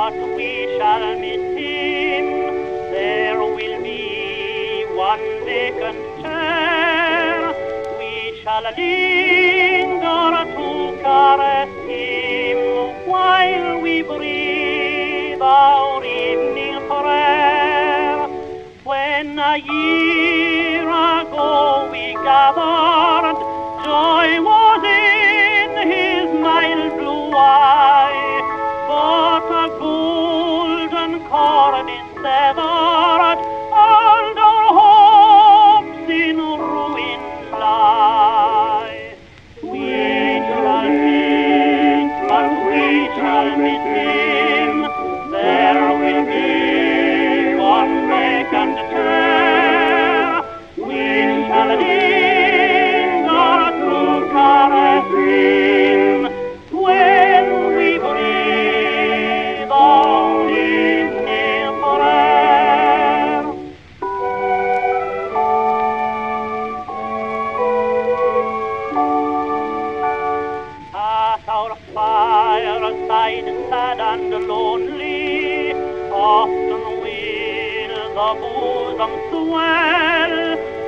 but we shall miss him. There will be one vacant chair. We shall linger to caress him while we breathe our evening prayer. When a year ago we gathered, joy was in his mild blue eye, but a golden cord is severed, and our hopes in ruin lie. We shall meet, but we shall miss him. There will be one vacant chair. We shall linger to caress him when we breathe our evening prayer. At our fireside, sad and lonely, often will the bosom swell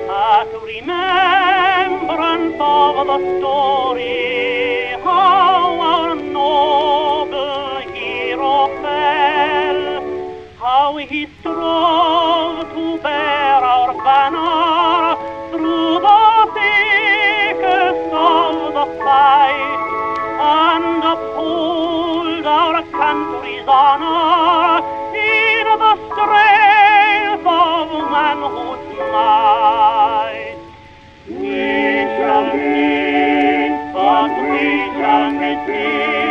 at remembrance of the story how our noble hero fell, how he strove to bear our banner through the thickest of the fight, and uphold our country's honor in the strength of manhood's might. We shall meet, but we shall miss him.